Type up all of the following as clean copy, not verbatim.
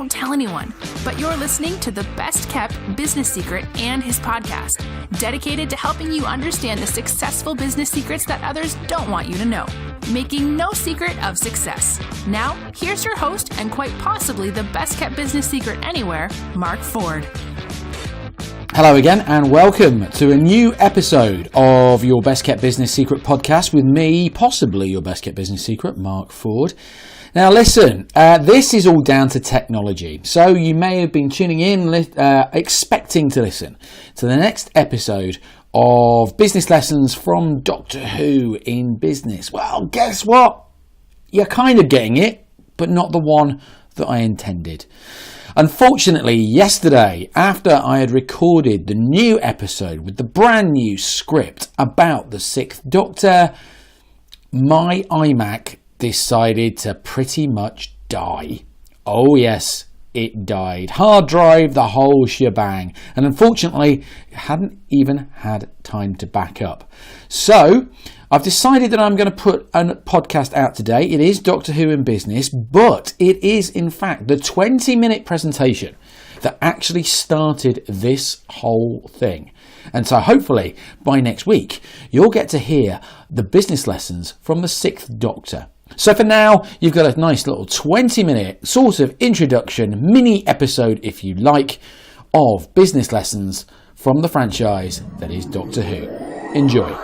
don't tell anyone, but you're listening to the best kept business secret and his podcast, dedicated to helping you understand the successful business secrets that others don't want you to know, making no secret of success. Now, here's your host and quite possibly the best kept business secret anywhere, Mark Ford. Hello again and welcome to a new episode of your Best Kept Business Secret podcast with me, possibly your Best Kept Business Secret, Mark Ford. Now listen, this is all down to technology, so you may have been tuning in expecting to listen to the next episode of Business Lessons from Doctor Who in Business. Well, guess what? You're kind of getting it, but not the one that I intended. Unfortunately, yesterday, after I had recorded the new episode with the brand new script about the Sixth Doctor, my iMac decided to pretty much die. Oh yes, it died. Hard drive, the whole shebang. And unfortunately, it hadn't even had time to back up. So, I've decided that I'm going to put a podcast out today. It is Doctor Who in Business, but it is in fact the 20-minute presentation that actually started this whole thing. And so hopefully by next week, you'll get to hear the business lessons from the Sixth Doctor. So for now, you've got a nice little 20-minute sort of introduction, mini episode, if you like, of business lessons from the franchise that is Doctor Who. Enjoy.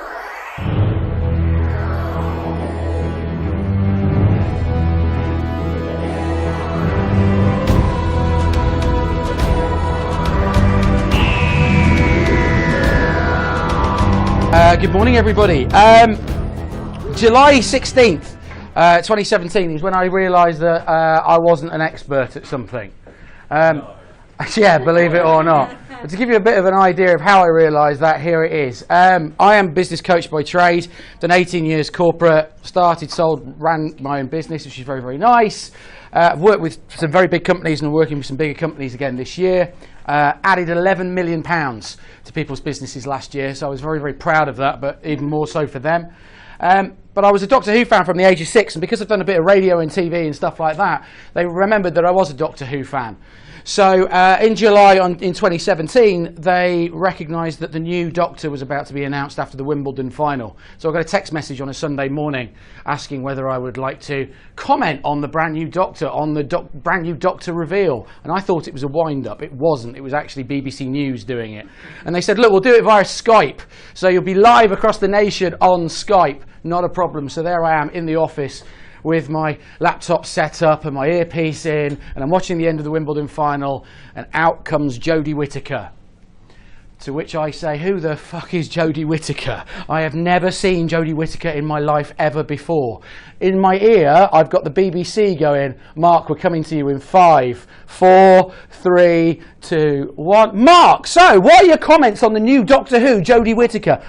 Good morning, everybody. July 16th, 2017 is when I realised that I wasn't an expert at something. Yeah, believe it or not. But to give you a bit of an idea of how I realised that, here it is. I am a business coach by trade, done 18 years corporate, started, sold, ran my own business, which is very, very nice. I've worked with some very big companies and I'm working with some bigger companies again this year. Added £11 million to people's businesses last year, so I was very, very proud of that, but even more so for them. But I was a Doctor Who fan from the age of 6, and because I've done a bit of radio and TV and stuff like that, they remembered that I was a Doctor Who fan. So in July in 2017, they recognised that the new Doctor was about to be announced after the Wimbledon final. So I got a text message on a Sunday morning asking whether I would like to comment on the brand new Doctor, on the brand new Doctor reveal. And I thought it was a wind-up. It wasn't. It was actually BBC News doing it. And they said, look, we'll do it via Skype. So you'll be live across the nation on Skype. Not a problem. So there I am in the office with my laptop set up and my earpiece in, and I'm watching the end of the Wimbledon final, and out comes Jodie Whittaker. To which I say, who the fuck is Jodie Whittaker? I have never seen Jodie Whittaker in my life ever before. In my ear, I've got the BBC going, Mark, we're coming to you in 5, 4, 3, 2, 1. Mark, so what are your comments on the new Doctor Who, Jodie Whittaker?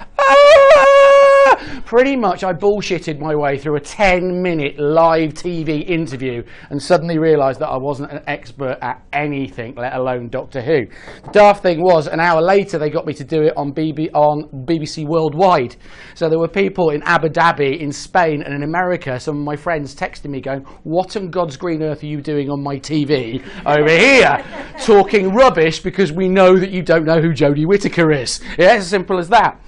Pretty much I bullshitted my way through a 10-minute live TV interview and suddenly realised that I wasn't an expert at anything, let alone Doctor Who. The daft thing was, an hour later they got me to do it on BBC Worldwide. So there were people in Abu Dhabi, in Spain and in America, some of my friends texting me going, what on God's green earth are you doing on my TV over here? Talking rubbish because we know that you don't know who Jodie Whittaker is. Yeah, it's as simple as that.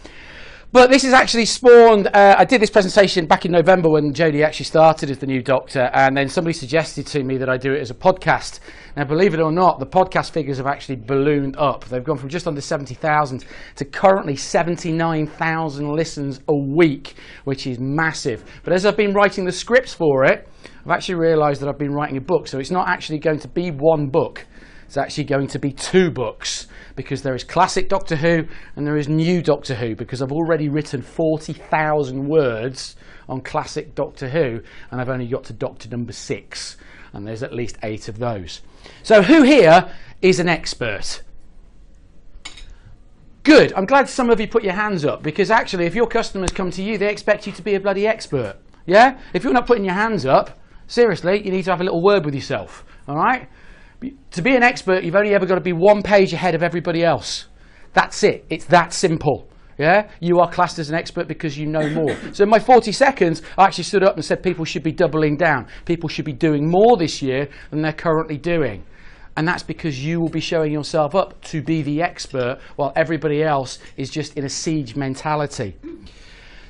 But this has actually spawned, I did this presentation back in November when Jodie actually started as the new Doctor, and then somebody suggested to me that I do it as a podcast. Now, believe it or not, the podcast figures have actually ballooned up. They've gone from just under 70,000 to currently 79,000 listens a week, which is massive. But as I've been writing the scripts for it, I've actually realised that I've been writing a book, so it's not actually going to be one book. It's actually going to be 2 books, because there is classic Doctor Who and there is new Doctor Who, because I've already written 40,000 words on classic Doctor Who and I've only got to Doctor number 6, and there's at least 8 of those. So who here is an expert? Good. I'm glad some of you put your hands up, because actually if your customers come to you, they expect you to be a bloody expert. Yeah? If you're not putting your hands up, seriously, you need to have a little word with yourself. All right? To be an expert, you've only ever got to be 1 page ahead of everybody else. That's it. It's that simple. Yeah? You are classed as an expert because you know more. So in my 40 seconds, I actually stood up and said people should be doubling down. People should be doing more this year than they're currently doing. And that's because you will be showing yourself up to be the expert while everybody else is just in a siege mentality.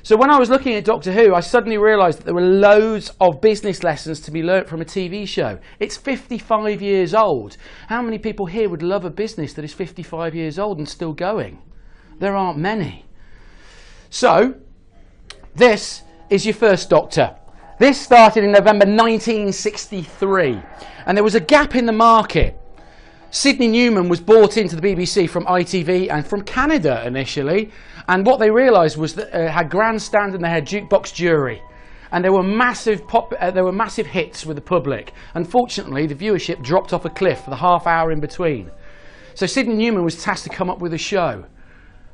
So when I was looking at Doctor Who, I suddenly realised that there were loads of business lessons to be learnt from a TV show. It's 55 years old. How many people here would love a business that is 55 years old and still going? There aren't many. So, this is your first Doctor. This started in November 1963, and there was a gap in the market. Sidney Newman was brought into the BBC from ITV and from Canada initially, and what they realised was that it had grandstand and they had jukebox jury, and there were massive hits with the public. Unfortunately, the viewership dropped off a cliff for the half hour in between. So Sidney Newman was tasked to come up with a show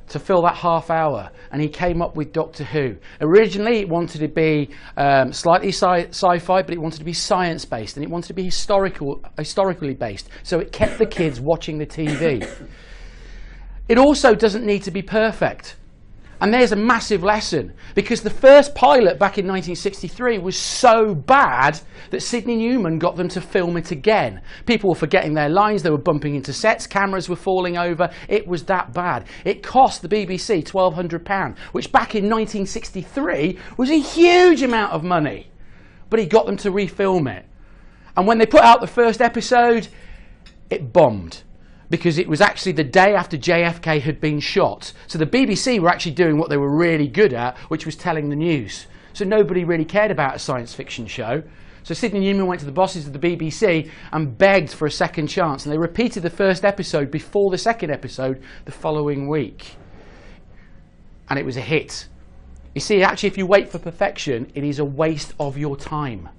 to fill that half hour, and he came up with Doctor Who. Originally it wanted to be slightly sci-fi, but it wanted to be science-based, and it wanted to be historically based, so it kept the kids watching the TV. It also doesn't need to be perfect. And there's a massive lesson, because the first pilot back in 1963 was so bad that Sidney Newman got them to film it again. People were forgetting their lines, they were bumping into sets, cameras were falling over. It was that bad. It cost the BBC £1,200, which back in 1963 was a huge amount of money. But he got them to refilm it. And when they put out the first episode, it bombed, because it was actually the day after JFK had been shot. So the BBC were actually doing what they were really good at, which was telling the news. So nobody really cared about a science fiction show. So Sidney Newman went to the bosses of the BBC and begged for a second chance. And they repeated the first episode before the second episode the following week. And it was a hit. You see, actually, if you wait for perfection, it is a waste of your time.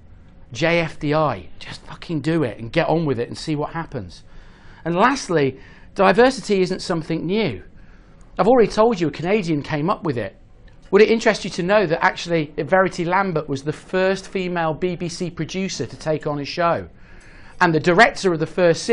JFDI, just fucking do it and get on with it and see what happens. And lastly, diversity isn't something new. I've already told you a Canadian came up with it. Would it interest you to know that actually Verity Lambert was the first female BBC producer to take on a show? And the director of the first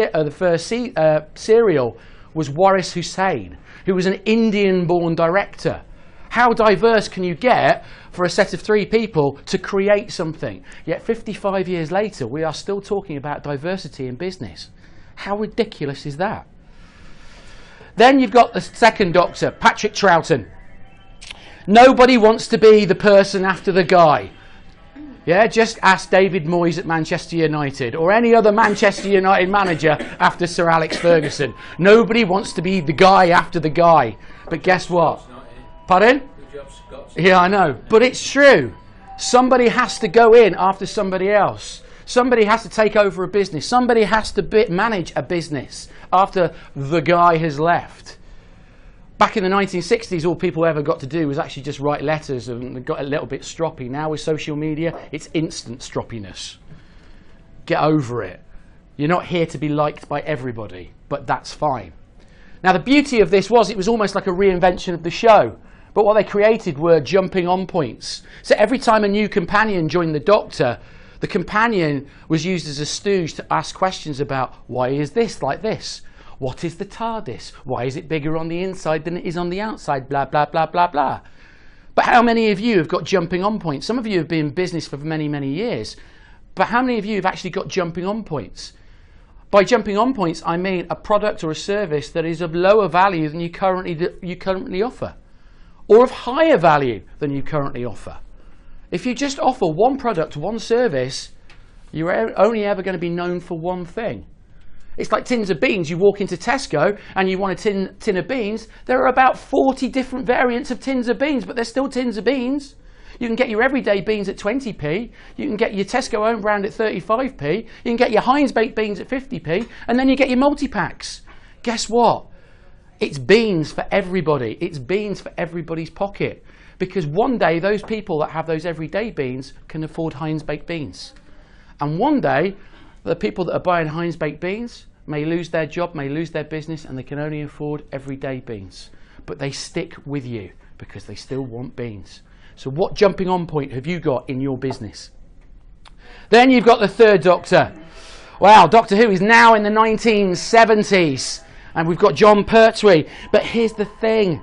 serial was Waris Hussain, who was an Indian-born director. How diverse can you get for a set of 3 people to create something? Yet 55 years later, we are still talking about diversity in business. How ridiculous is that? Then you've got the second Doctor, Patrick Troughton. Nobody wants to be the person after the guy. Yeah, just ask David Moyes at Manchester United, or any other Manchester United manager after Sir Alex Ferguson. Nobody wants to be the guy after the guy. But guess what? Pardon? Yeah, I know. But it's true. Somebody has to go in after somebody else. Somebody has to take over a business. Somebody has to manage a business after the guy has left. Back in the 1960s, all people ever got to do was actually just write letters, and got a little bit stroppy. Now with social media, it's instant stroppiness. Get over it. You're not here to be liked by everybody, but that's fine. Now the beauty of this was it was almost like a reinvention of the show. But what they created were jumping on points. So every time a new companion joined the Doctor, the companion was used as a stooge to ask questions about, why is this like this? What is the TARDIS? Why is it bigger on the inside than it is on the outside? Blah, blah, blah, blah, blah. But how many of you have got jumping on points? Some of you have been in business for many, many years. But how many of you have actually got jumping on points? By jumping on points, I mean a product or a service that is of lower value than you currently offer, or of higher value than you currently offer. If you just offer one product, one service, you're only ever going to be known for one thing. It's like tins of beans. You walk into Tesco and you want a tin of beans. There are about 40 different variants of tins of beans, but they're still tins of beans. You can get your everyday beans at 20p. You can get your Tesco own brand at 35p. You can get your Heinz baked beans at 50p. And then you get your multi-packs. Guess what? It's beans for everybody. It's beans for everybody's pocket. Because one day, those people that have those everyday beans can afford Heinz baked beans. And one day, the people that are buying Heinz baked beans may lose their job, may lose their business, and they can only afford everyday beans. But they stick with you because they still want beans. So what jumping on point have you got in your business? Then you've got the third Doctor. Wow, Doctor Who is now in the 1970s. And we've got John Pertwee. But here's the thing.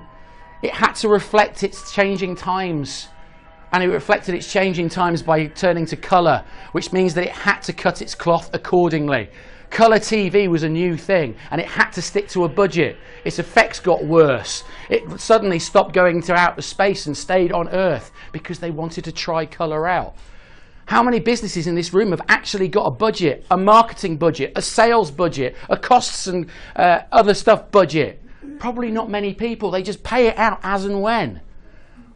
It had to reflect its changing times. And it reflected its changing times by turning to colour, which means that it had to cut its cloth accordingly. Colour TV was a new thing and it had to stick to a budget. Its effects got worse. It suddenly stopped going to outer space and stayed on Earth because they wanted to try colour out. How many businesses in this room have actually got a budget, a marketing budget, a sales budget, a costs and other stuff budget? Probably not many people. They just pay it out as and when.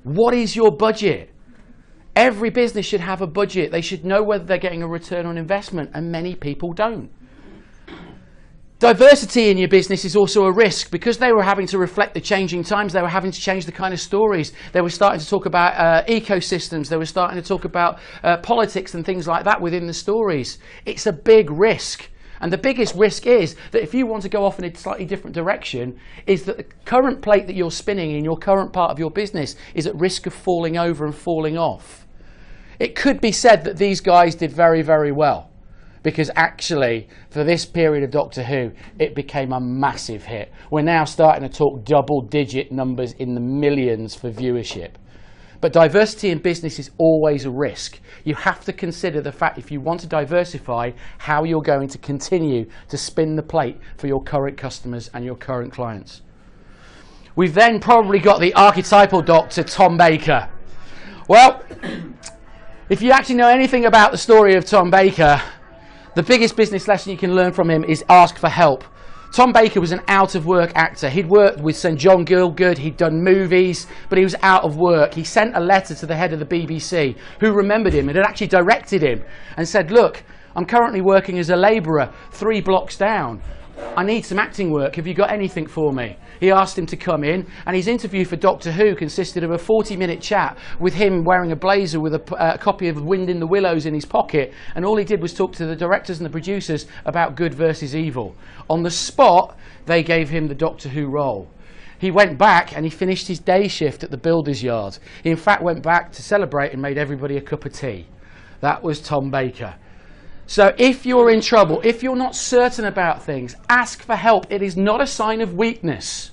What is your budget? Every business should have a budget. They should know whether they're getting a return on investment, and many people don't. Diversity in your business is also a risk. Because they were having to reflect the changing times, they were having to change the kind of stories. They were starting to talk about ecosystems. They were starting to talk about politics and things like that within the stories. It's a big risk. And the biggest risk is that if you want to go off in a slightly different direction, is that the current plate that you're spinning in your current part of your business is at risk of falling over and falling off. It could be said that these guys did very, very well. Because actually, for this period of Doctor Who, it became a massive hit. We're now starting to talk double-digit numbers in the millions for viewership. But diversity in business is always a risk. You have to consider the fact, if you want to diversify, how you're going to continue to spin the plate for your current customers and your current clients. We've then probably got the archetypal Doctor, Tom Baker. Well, if you actually know anything about the story of Tom Baker, the biggest business lesson you can learn from him is ask for help. Tom Baker was an out-of-work actor. He'd worked with St John Gielgud, he'd done movies, but he was out of work. He sent a letter to the head of the BBC, who remembered him and had actually directed him, and said, look, I'm currently working as a labourer 3 blocks down. I need some acting work. Have you got anything for me? He asked him to come in, and his interview for Doctor Who consisted of a 40-minute chat with him wearing a blazer with a copy of Wind in the Willows in his pocket, and all he did was talk to the directors and the producers about good versus evil. On the spot, they gave him the Doctor Who role. He went back and he finished his day shift at the builder's yard. He in fact went back to celebrate and made everybody a cup of tea. That was Tom Baker. So if you're in trouble, if you're not certain about things, ask for help. It is not a sign of weakness.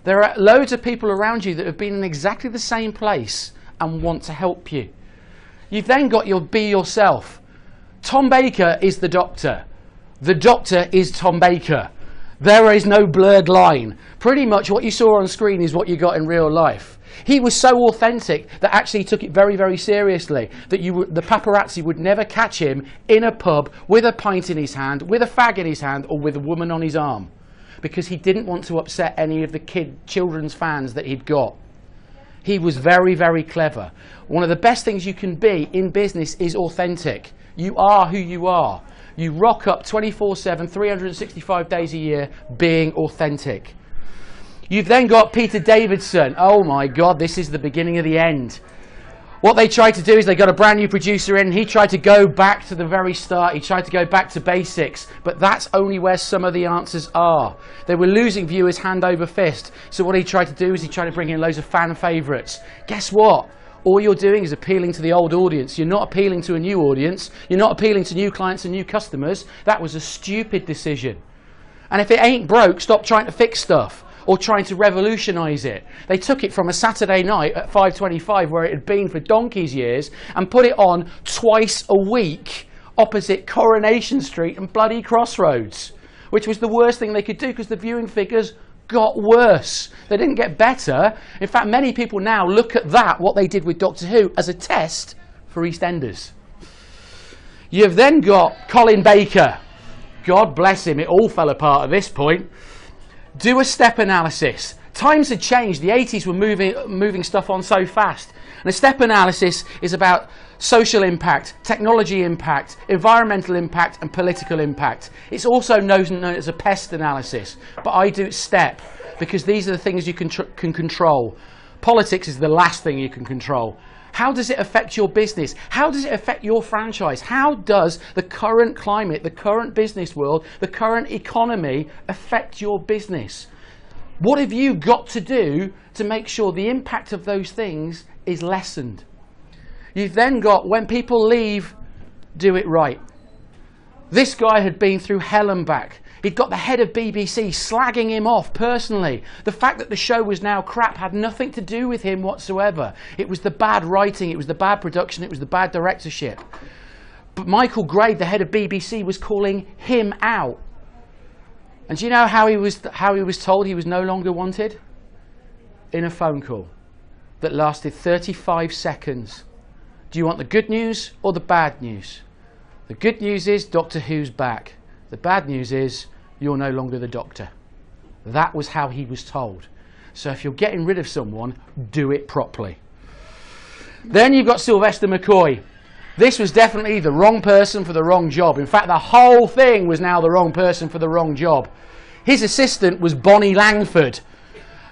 There are loads of people around you that have been in exactly the same place and want to help you. You've then got your be yourself. Tom Baker is the Doctor. The Doctor is Tom Baker. There is no blurred line. Pretty much what you saw on screen is what you got in real life. He was so authentic that actually he took it very, very seriously. That the paparazzi would never catch him in a pub with a pint in his hand, with a fag in his hand, or with a woman on his arm. Because he didn't want to upset any of the children's fans that he'd got. He was very, very clever. One of the best things you can be in business is authentic. You are who you are. You rock up 24/7, 365 days a year being authentic. You've then got Peter Davidson. Oh my God, this is the beginning of the end. What they tried to do is they got a brand new producer in. He tried to go back to the very start. He tried to go back to basics. But that's only where some of the answers are. They were losing viewers hand over fist. So what he tried to do is he tried to bring in loads of fan favourites. Guess what? All you're doing is appealing to the old audience. You're not appealing to a new audience. You're not appealing to new clients and new customers. That was a stupid decision. And if it ain't broke, stop trying to fix stuff. Or trying to revolutionise it. They took it from a Saturday night at 5:25 where it had been for donkey's years and put it on twice a week opposite Coronation Street and bloody Crossroads, which was the worst thing they could do because the viewing figures got worse. They didn't get better. In fact, many people now look at that, what they did with Doctor Who, as a test for EastEnders. You've then got Colin Baker. God bless him, it all fell apart at this point. Do a step analysis. Times had changed. The 80s were moving stuff on so fast. And a step analysis is about social impact, technology impact, environmental impact, and political impact. It's also known as a pest analysis. But I do step because these are the things you can control. Politics is the last thing you can control. How does it affect your business? How does it affect your franchise? How does the current climate, the current business world, the current economy affect your business? What have you got to do to make sure the impact of those things is lessened? You've then got, when people leave, do it right. This guy had been through hell and back. He'd got the head of BBC slagging him off personally. The fact that the show was now crap had nothing to do with him whatsoever. It was the bad writing, it was the bad production, it was the bad directorship. But Michael Grade, the head of BBC, was calling him out. And do you know how he was told he was no longer wanted? In a phone call that lasted 35 seconds. Do you want the good news or the bad news? The good news is Doctor Who's back. The bad news is you're no longer the Doctor. That was how he was told. So if you're getting rid of someone, do it properly. Then you've got Sylvester McCoy. This was definitely the wrong person for the wrong job. In fact, the whole thing was now the wrong person for the wrong job. His assistant was Bonnie Langford,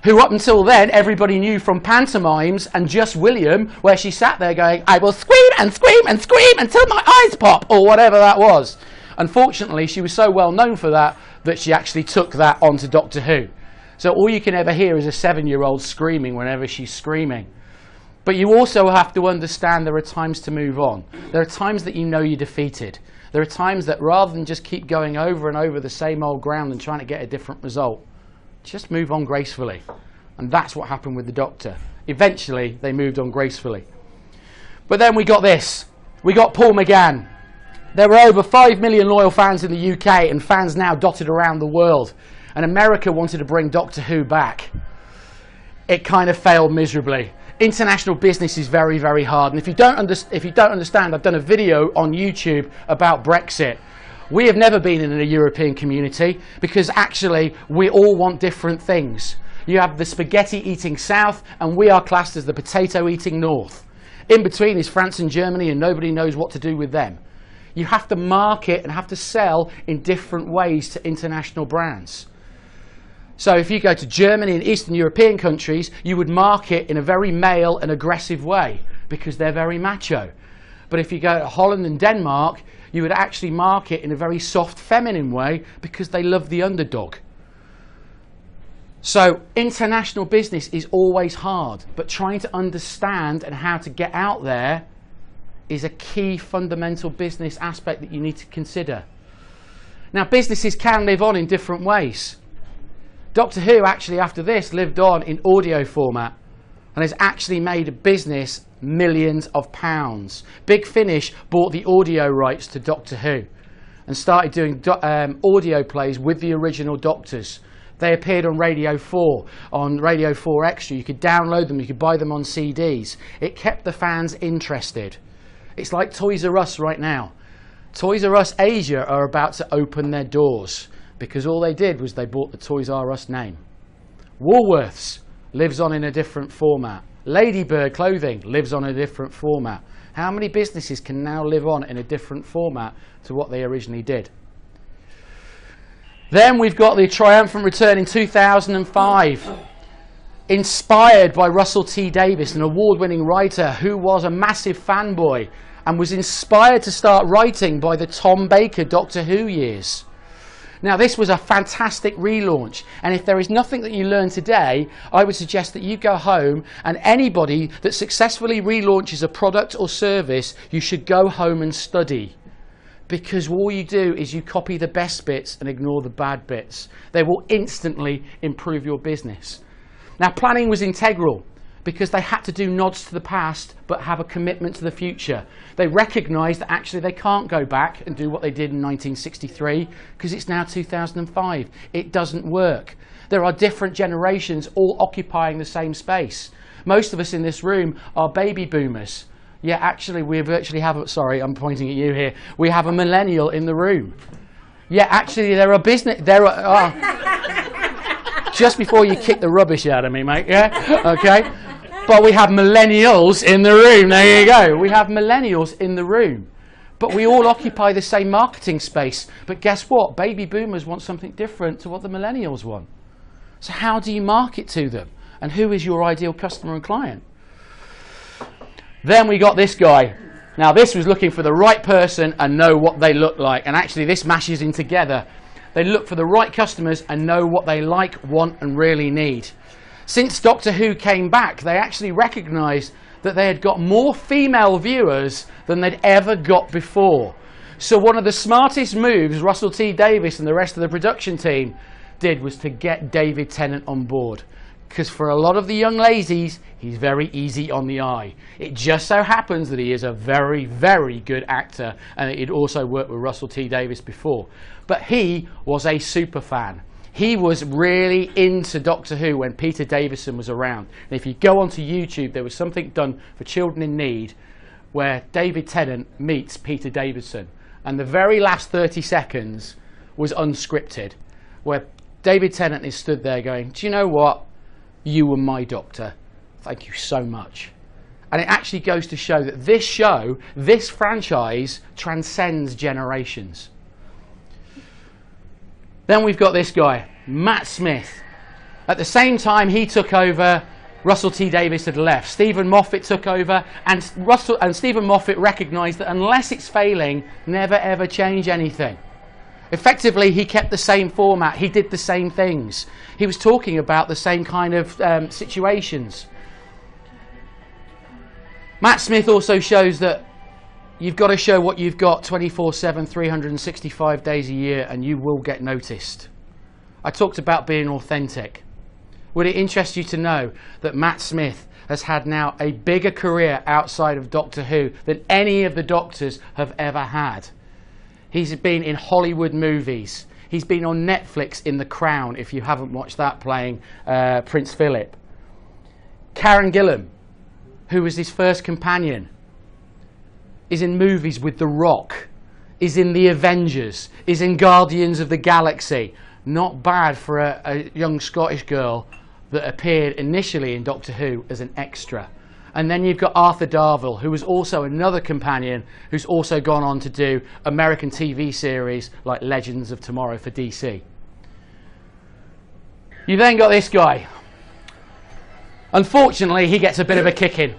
who up until then everybody knew from pantomimes and Just William, where she sat there going, I will scream and scream and scream until my eyes pop, or whatever that was. Unfortunately, she was so well known for that that she actually took that onto Doctor Who. So all you can ever hear is a 7-year-old screaming whenever she's screaming. But you also have to understand there are times to move on. There are times that you know you're defeated. There are times that rather than just keep going over and over the same old ground and trying to get a different result, just move on gracefully. And that's what happened with the Doctor. Eventually, they moved on gracefully. But then we got this. We got Paul McGann. There were over 5 million loyal fans in the UK and fans now dotted around the world. And America wanted to bring Doctor Who back. It kind of failed miserably. International business is very, very hard. And if you don't understand, I've done a video on YouTube about Brexit. We have never been in a European community because actually we all want different things. You have the spaghetti-eating South and we are classed as the potato-eating North. In between is France and Germany and nobody knows what to do with them. You have to market and have to sell in different ways to international brands. So if you go to Germany and Eastern European countries, you would market in a very male and aggressive way because they're very macho. But if you go to Holland and Denmark, you would actually market in a very soft, feminine way because they love the underdog. So international business is always hard, but trying to understand and how to get out there is a key fundamental business aspect that you need to consider. Now, businesses can live on in different ways. Doctor Who actually after this lived on in audio format and has actually made a business millions of pounds. Big Finish bought the audio rights to Doctor Who and started doing audio plays with the original Doctors. They appeared on Radio 4, on Radio 4 Extra. You could download them, you could buy them on CDs. It kept the fans interested. It's like Toys R Us right now. Toys R Us Asia are about to open their doors because all they did was they bought the Toys R Us name. Woolworths lives on in a different format. Ladybird clothing lives on a different format. How many businesses can now live on in a different format to what they originally did? Then we've got the triumphant return in 2005. Inspired by Russell T Davies, an award-winning writer who was a massive fanboy and was inspired to start writing by the Tom Baker Doctor Who years. Now, this was a fantastic relaunch, and if there is nothing that you learn today, I would suggest that you go home and anybody that successfully relaunches a product or service, you should go home and study. Because all you do is you copy the best bits and ignore the bad bits. They will instantly improve your business. Now, planning was integral because they had to do nods to the past but have a commitment to the future. They recognised that actually they can't go back and do what they did in 1963 because it's now 2005. It doesn't work. There are different generations all occupying the same space. Most of us in this room are baby boomers. Yeah, actually we virtually have, sorry, I'm pointing at you here. We have a millennial in the room. Yeah, actually just before you kick the rubbish out of me, mate, yeah? Okay. But we have millennials in the room. There you go. We have millennials in the room. But we all occupy the same marketing space. But guess what? Baby boomers want something different to what the millennials want. So how do you market to them? And who is your ideal customer and client? Then we got this guy. Now this was looking for the right person and know what they look like. And actually this mashes in together. They look for the right customers and know what they like, want and really need. Since Doctor Who came back, they actually recognised that they had got more female viewers than they'd ever got before. So one of the smartest moves Russell T Davies and the rest of the production team did was to get David Tennant on board. because for a lot of the young lazies, he's very easy on the eye. It just so happens that he is a very, very good actor, and he'd also worked with Russell T Davies before. But he was a super fan. He was really into Doctor Who when Peter Davison was around. And if you go onto YouTube, there was something done for Children in Need where David Tennant meets Peter Davison. And the very last 30 seconds was unscripted, where David Tennant is stood there going, do you know what? You were my Doctor. Thank you so much. And it actually goes to show that this show, this franchise, transcends generations. Then we've got this guy, Matt Smith. At the same time he took over, Russell T Davies had left. Stephen Moffat took over, and Stephen Moffat recognised that unless it's failing, never ever change anything. Effectively, he kept the same format. He did the same things. He was talking about the same kind of situations. Matt Smith also shows that you've got to show what you've got 24/7, 365 days a year, and you will get noticed. I talked about being authentic. Would it interest you to know that Matt Smith has had now a bigger career outside of Doctor Who than any of the Doctors have ever had? He's been in Hollywood movies. He's been on Netflix in The Crown, if you haven't watched that, playing Prince Philip. Karen Gillan, who was his first companion, is in movies with The Rock, is in The Avengers, is in Guardians of the Galaxy. Not bad for a young Scottish girl that appeared initially in Doctor Who as an extra. And then you've got Arthur Darvill, who was also another companion, who's also gone on to do American TV series like Legends of Tomorrow for DC. You then got this guy. Unfortunately, he gets a bit of a kick-in.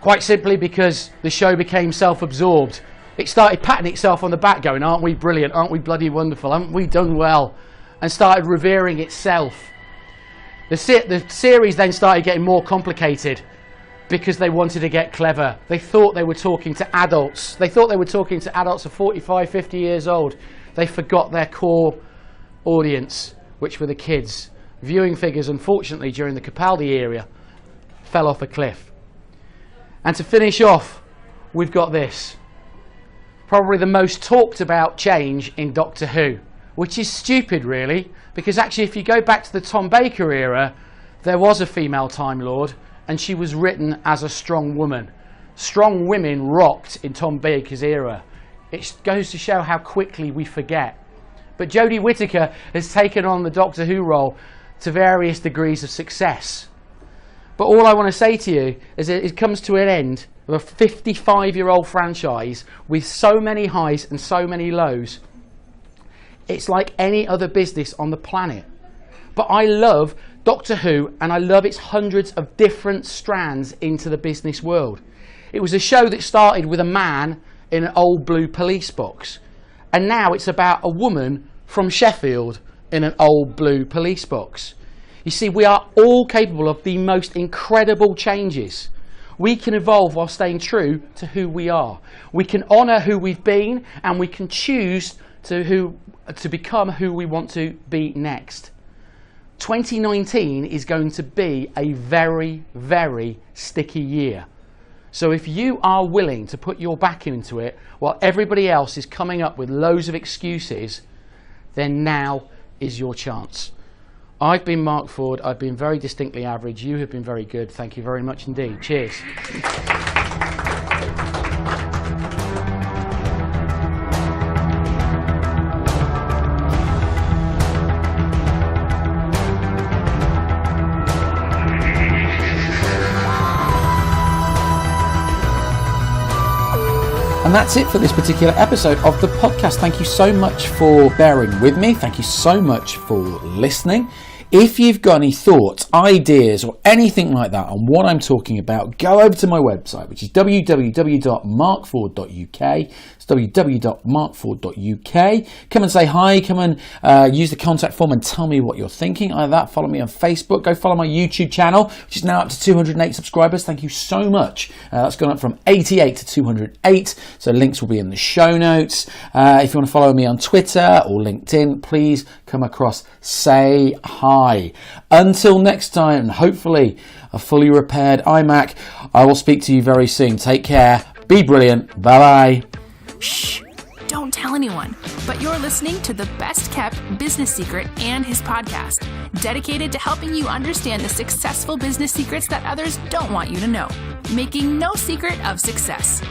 Quite simply because the show became self-absorbed. It started patting itself on the back going, aren't we brilliant, aren't we bloody wonderful, haven't we done well? And started revering itself. The series then started getting more complicated because they wanted to get clever. They thought they were talking to adults. They thought they were talking to adults of 45, 50 years old. They forgot their core audience, which were the kids. Viewing figures, unfortunately, during the Capaldi era, fell off a cliff. And to finish off, we've got this. Probably the most talked about change in Doctor Who, which is stupid, really, because actually if you go back to the Tom Baker era, there was a female Time Lord, and she was written as a strong woman. Strong women rocked in Tom Baker's era. It goes to show how quickly we forget. But Jodie Whittaker has taken on the Doctor Who role to various degrees of success. But all I want to say to you is that it comes to an end of a 55-year-old franchise with so many highs and so many lows. It's like any other business on the planet. But I love Doctor Who, and I love its hundreds of different strands into the business world. It was a show that started with a man in an old blue police box, and now it's about a woman from Sheffield in an old blue police box. You see, we are all capable of the most incredible changes. We can evolve while staying true to who we are. We can honour who we've been, and we can choose to become who we want to be next. 2019 is going to be a very, very sticky year. So if you are willing to put your back into it while everybody else is coming up with loads of excuses, then now is your chance. I've been Mark Ford. I've been very distinctly average. You have been very good. Thank you very much indeed. Cheers. And that's it for this particular episode of the podcast. Thank you so much for bearing with me. Thank you so much for listening. If you've got any thoughts, ideas, or anything like that on what I'm talking about, go over to my website, which is www.markford.uk. It's www.markford.uk. Come and say hi. Come and use the contact form and tell me what you're thinking. Either that, follow me on Facebook. Go follow my YouTube channel, which is now up to 208 subscribers. Thank you so much. That's gone up from 88 to 208. So links will be in the show notes. If you want to follow me on Twitter or LinkedIn, please come across, say hi. Until next time, hopefully a fully repaired iMac. I will speak to you very soon. Take care. Be brilliant. Bye-bye. Shh, don't tell anyone. But you're listening to the best kept business secret and his podcast, dedicated to helping you understand the successful business secrets that others don't want you to know, making no secret of success.